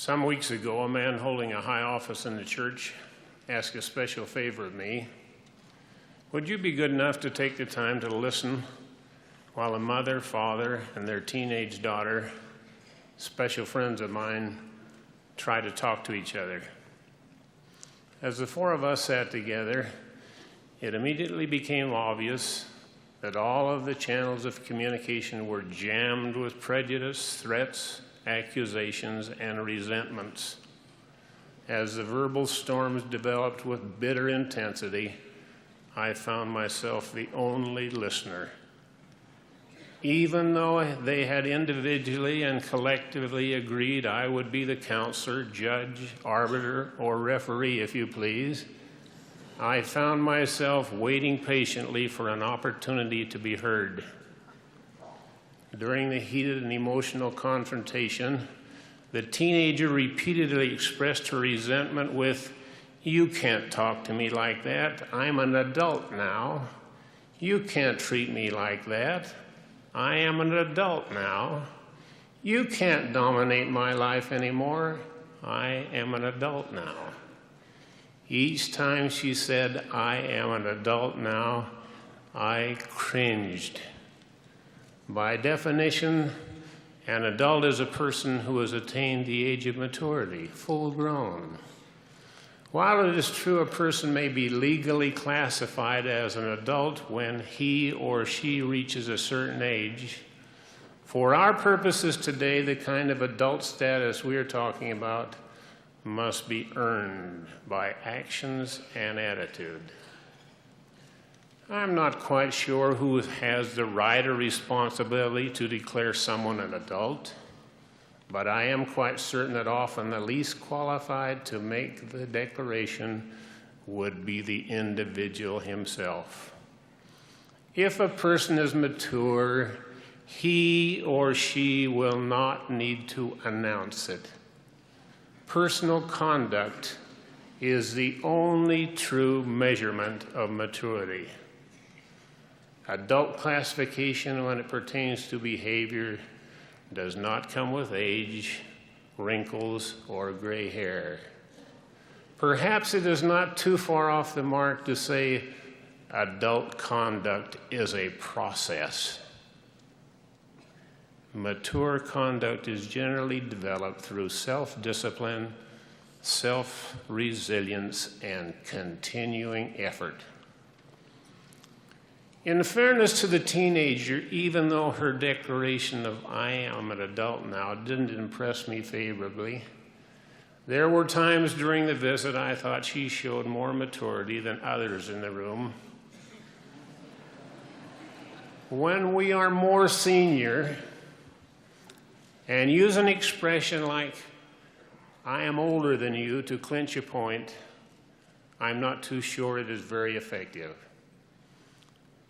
Some weeks ago, a man holding a high office in the church asked a special favor of me. Would you be good enough to take the time to listen while a mother, father, and their teenage daughter, special friends of mine, try to talk to each other? As the four of us sat together, it immediately became obvious that all of the channels of communication were jammed with prejudice, threats, accusations, and resentments. As the verbal storms developed with bitter intensity, I found myself the only listener. Even though they had individually and collectively agreed I would be the counselor, judge, arbiter, or referee, if you please, I found myself waiting patiently for an opportunity to be heard. During the heated and emotional confrontation, the teenager repeatedly expressed her resentment with, "You can't talk to me like that. I'm an adult now. You can't treat me like that. I am an adult now. You can't dominate my life anymore. I am an adult now." Each time she said, "I am an adult now," I cringed. By definition, an adult is a person who has attained the age of maturity, full grown. While it is true a person may be legally classified as an adult when he or she reaches a certain age, for our purposes today, the kind of adult status we are talking about must be earned by actions and attitude. I'm not quite sure who has the right or responsibility to declare someone an adult, but I am quite certain that often the least qualified to make the declaration would be the individual himself. If a person is mature, he or she will not need to announce it. Personal conduct is the only true measurement of maturity. Adult classification, when it pertains to behavior, does not come with age, wrinkles, or gray hair. Perhaps it is not too far off the mark to say adult conduct is a process. Mature conduct is generally developed through self-discipline, self-resilience, and continuing effort. In fairness to the teenager, even though her declaration of "I am an adult now" didn't impress me favorably, there were times during the visit I thought she showed more maturity than others in the room. When we are more senior and use an expression like "I am older than you" to clinch a point, I'm not too sure it is very effective.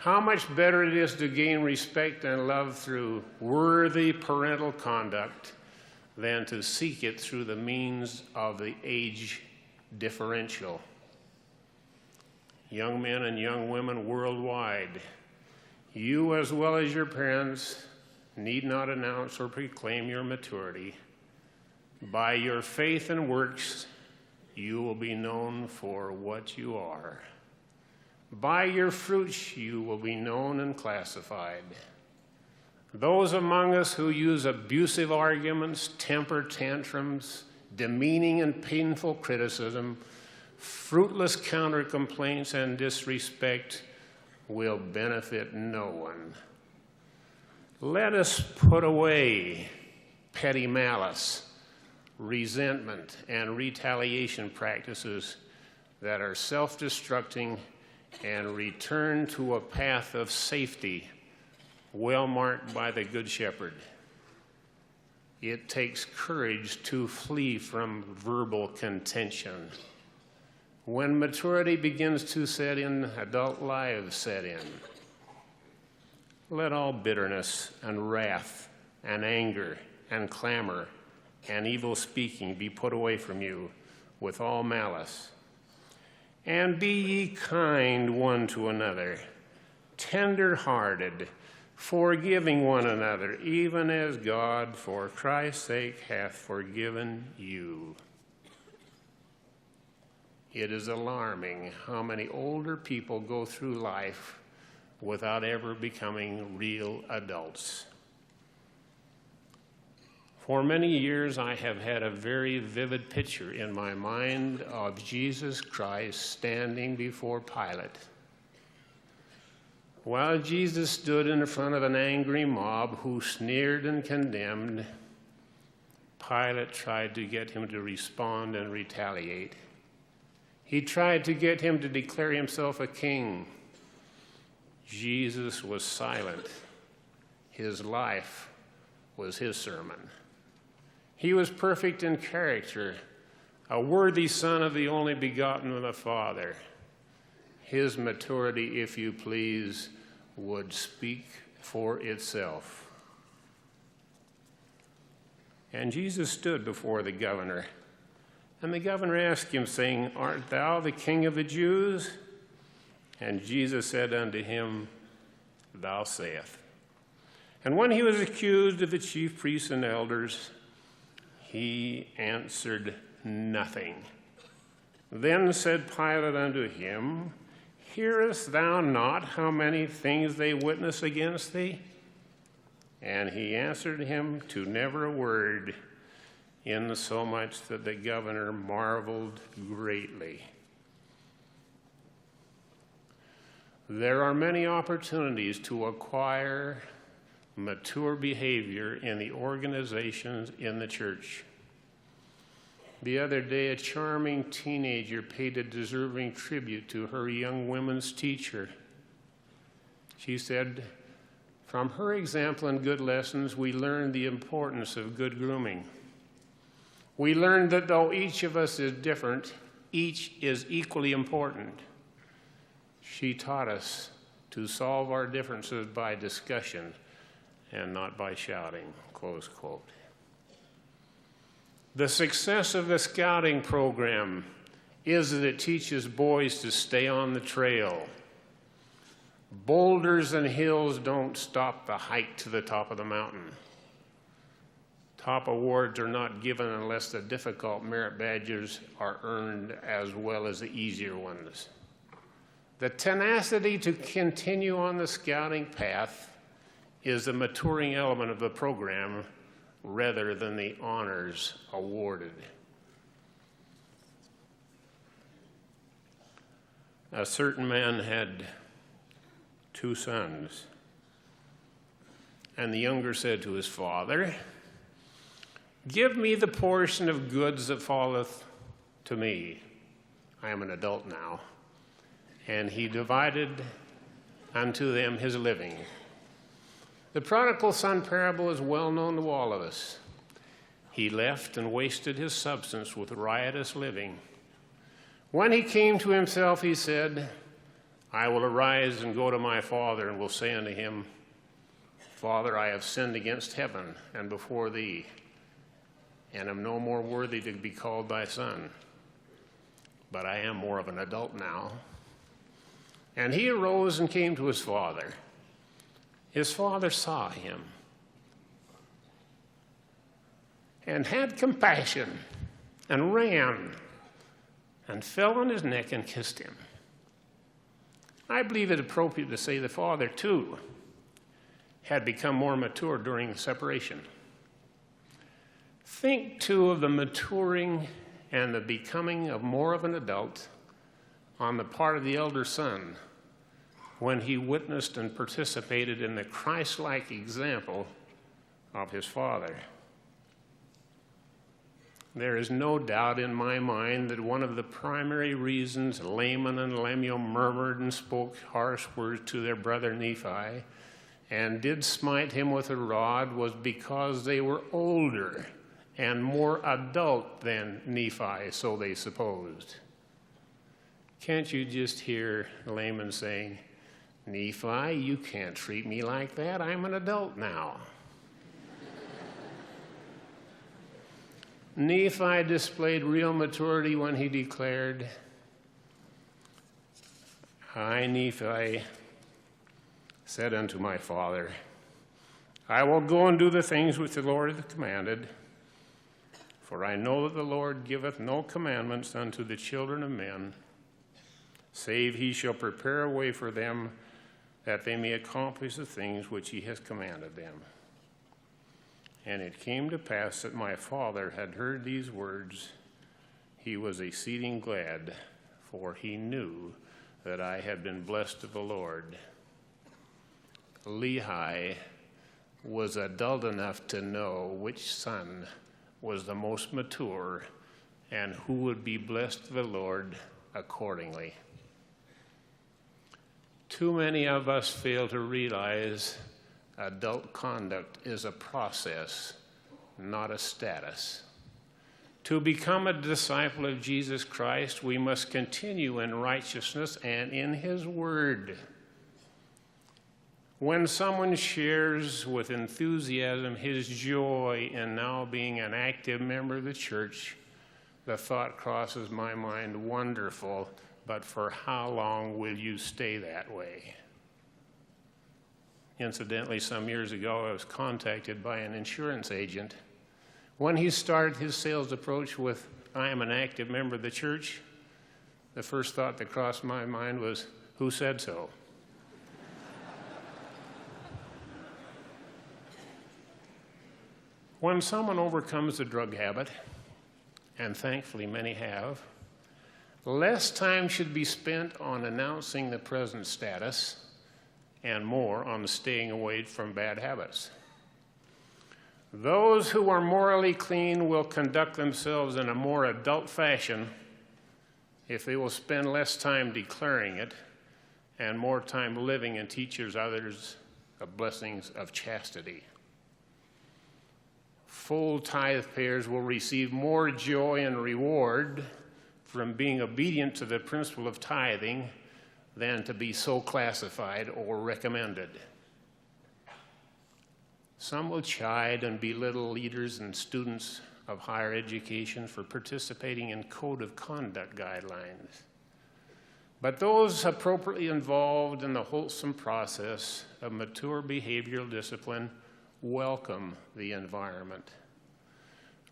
How much better it is to gain respect and love through worthy parental conduct than to seek it through the means of the age differential. Young men and young women worldwide, you as well as your parents need not announce or proclaim your maturity. By your faith and works, you will be known for what you are. By your fruits you will be known and classified. Those among us who use abusive arguments, temper tantrums, demeaning and painful criticism, fruitless counter-complaints, and disrespect will benefit no one. Let us put away petty malice, resentment, and retaliation practices that are self-destructing and return to a path of safety well marked by the Good Shepherd. It takes courage to flee from verbal contention. When maturity begins to set in, adult lives set in. Let all bitterness and wrath and anger and clamor and evil speaking be put away from you with all malice. And be ye kind one to another, tender-hearted, forgiving one another, even as God, for Christ's sake, hath forgiven you. It is alarming how many older people go through life without ever becoming real adults. For many years, I have had a very vivid picture in my mind of Jesus Christ standing before Pilate. While Jesus stood in front of an angry mob who sneered and condemned, Pilate tried to get him to respond and retaliate. He tried to get him to declare himself a king. Jesus was silent. His life was his sermon. He was perfect in character, a worthy son of the only begotten of the Father. His maturity, if you please, would speak for itself. And Jesus stood before the governor. And the governor asked him, saying, Art thou the King of the Jews? And Jesus said unto him, Thou sayest. And when he was accused of the chief priests and elders, he answered nothing. Then said Pilate unto him, Hearest thou not how many things they witness against thee? And he answered him to never a word, insomuch that the governor marveled greatly. There are many opportunities to acquire mature behavior in the organizations in the church. The other day, a charming teenager paid a deserving tribute to her young women's teacher. She said, From her example and good lessons, we learned the importance of good grooming. We learned that though each of us is different, each is equally important. She taught us to solve our differences by discussion and not by shouting, close quote. The success of the scouting program is that it teaches boys to stay on the trail. Boulders and hills don't stop the hike to the top of the mountain. Top awards are not given unless the difficult merit badges are earned as well as the easier ones. The tenacity to continue on the scouting path is the maturing element of the program rather than the honors awarded. A certain man had 2 sons, and the younger said to his father, Give me the portion of goods that falleth to me. I am an adult now. And he divided unto them his living. The prodigal son parable is well known to all of us. He left and wasted his substance with riotous living. When he came to himself, he said, I will arise and go to my father, and will say unto him, Father, I have sinned against heaven and before thee, and am no more worthy to be called thy son. But I am more of an adult now. And he arose and came to his father. His father saw him and had compassion and ran and fell on his neck and kissed him. I believe it appropriate to say the father, too, had become more mature during the separation. Think, too, of the maturing and the becoming of more of an adult on the part of the elder son when he witnessed and participated in the Christ-like example of his father. There is no doubt in my mind that one of the primary reasons Laman and Lemuel murmured and spoke harsh words to their brother Nephi and did smite him with a rod was because they were older and more adult than Nephi, so they supposed. Can't you just hear Laman saying, Nephi, you can't treat me like that. I'm an adult now. Nephi displayed real maturity when he declared, I, Nephi, said unto my father, I will go and do the things which the Lord hath commanded. For I know that the Lord giveth no commandments unto the children of men, save he shall prepare a way for them, that they may accomplish the things which he hath commanded them. And it came to pass that my father had heard these words. He was exceeding glad, for he knew that I had been blessed of the Lord. Lehi was adult enough to know which son was the most mature and who would be blessed of the Lord accordingly. Too many of us fail to realize adult conduct is a process, not a status. To become a disciple of Jesus Christ, we must continue in righteousness and in his word. When someone shares with enthusiasm his joy in now being an active member of the church, the thought crosses my mind, wonderful, but for how long will you stay that way? Incidentally, some years ago, I was contacted by an insurance agent. When he started his sales approach with, "I am an active member of the church," the first thought that crossed my mind was, "Who said so?" When someone overcomes the drug habit, and thankfully many have, less time should be spent on announcing the present status and more on staying away from bad habits. Those who are morally clean will conduct themselves in a more adult fashion if they will spend less time declaring it and more time living and teaches others the blessings of chastity. Full tithe payers will receive more joy and reward from being obedient to the principle of tithing than to be so classified or recommended. Some will chide and belittle leaders and students of higher education for participating in code of conduct guidelines. But those appropriately involved in the wholesome process of mature behavioral discipline welcome the environment.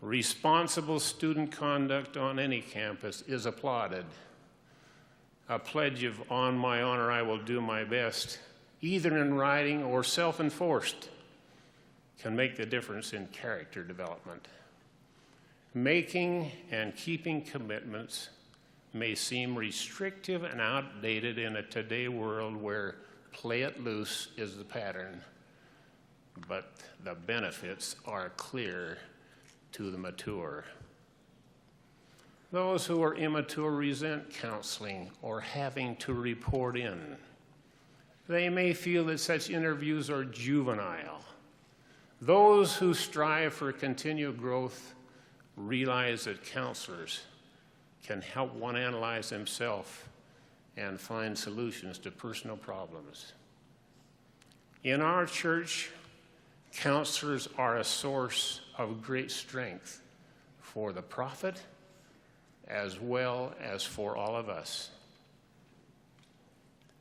Responsible student conduct on any campus is applauded. A pledge of "on my honor I will do my best," either in writing or self-enforced, can make the difference in character development. Making and keeping commitments may seem restrictive and outdated in a today world where play it loose is the pattern, but the benefits are clear to the mature. Those who are immature resent counseling or having to report in. They may feel that such interviews are juvenile. Those who strive for continued growth realize that counselors can help one analyze himself and find solutions to personal problems. In our church, counselors are a source of great strength for the prophet as well as for all of us.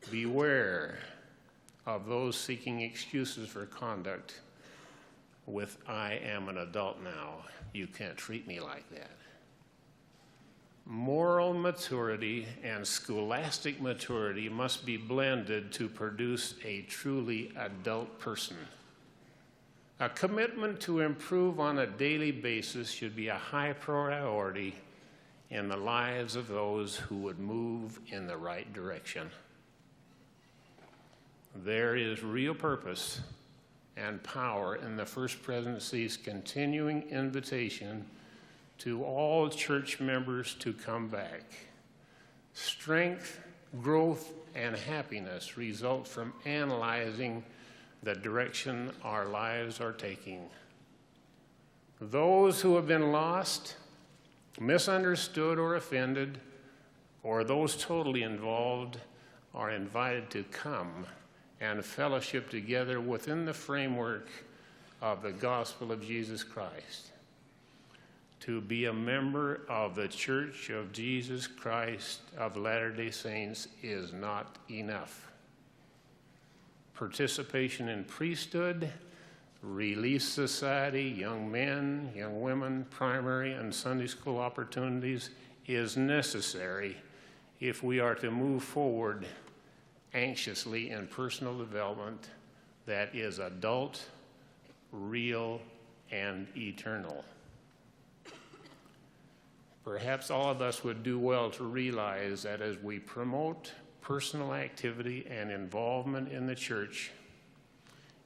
Beware of those seeking excuses for conduct with "I am an adult now, you can't treat me like that." Moral maturity and scholastic maturity must be blended to produce a truly adult person. A commitment to improve on a daily basis should be a high priority in the lives of those who would move in the right direction. There is real purpose and power in the First Presidency's continuing invitation to all church members to come back. Strength, growth, and happiness result from analyzing the direction our lives are taking. Those who have been lost, misunderstood, or offended, or those totally involved, are invited to come and fellowship together within the framework of the gospel of Jesus Christ. To be a member of the Church of Jesus Christ of Latter-day Saints is not enough. Participation in priesthood, Relief Society, young men, young women, primary and Sunday school opportunities is necessary if we are to move forward anxiously in personal development that is adult, real, and eternal. Perhaps all of us would do well to realize that as we promote personal activity and involvement in the church,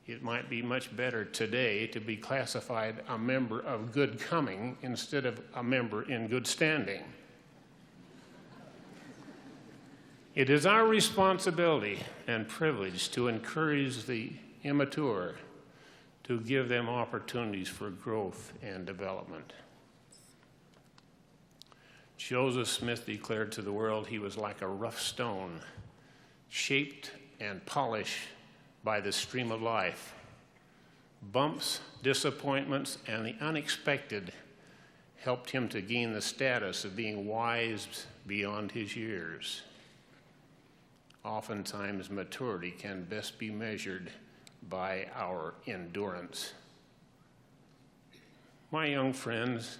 it might be much better today to be classified a member of good coming instead of a member in good standing. It is our responsibility and privilege to encourage the immature, to give them opportunities for growth and development. Joseph Smith declared to the world he was like a rough stone, shaped and polished by the stream of life. Bumps, disappointments, and the unexpected helped him to gain the status of being wise beyond his years. Oftentimes, maturity can best be measured by our endurance. My young friends,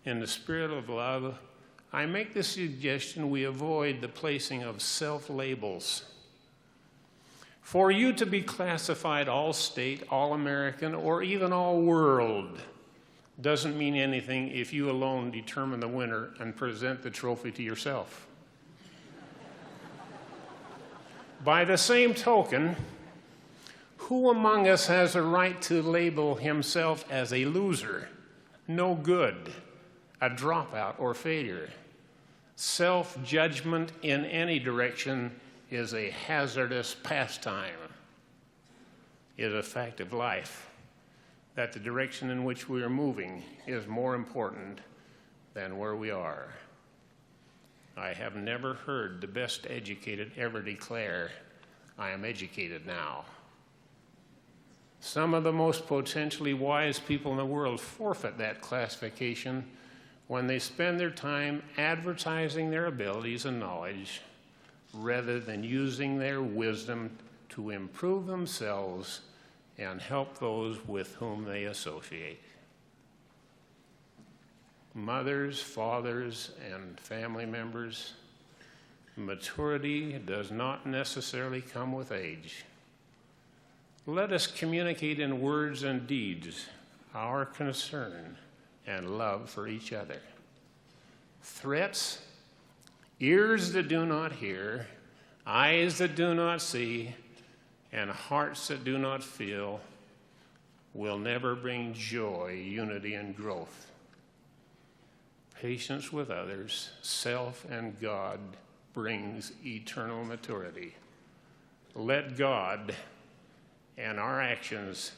in the spirit of love, I make the suggestion we avoid the placing of self-labels. For you to be classified all state, all American, or even all world doesn't mean anything if you alone determine the winner and present the trophy to yourself. By the same token, who among us has a right to label himself as a loser, no good, a dropout, or failure? Self-judgment in any direction is a hazardous pastime. It is a fact of life that the direction in which we are moving is more important than where we are. I have never heard the best educated ever declare, "I am educated now." Some of the most potentially wise people in the world forfeit that classification when they spend their time advertising their abilities and knowledge rather than using their wisdom to improve themselves and help those with whom they associate. Mothers, fathers, and family members, maturity does not necessarily come with age. Let us communicate in words and deeds our concern and love for each other. Threats, ears that do not hear, eyes that do not see, and hearts that do not feel will never bring joy, unity, and growth. Patience with others, self, and God brings eternal maturity. Let God and our actions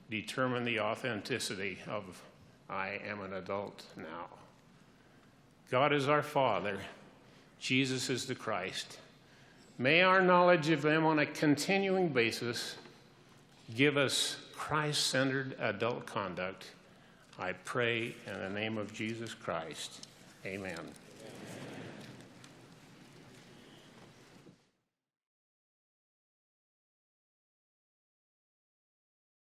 determine the authenticity of "I am an adult now." God is our Father. Jesus is the Christ. May our knowledge of them on a continuing basis give us Christ-centered adult conduct. I pray in the name of Jesus Christ. Amen.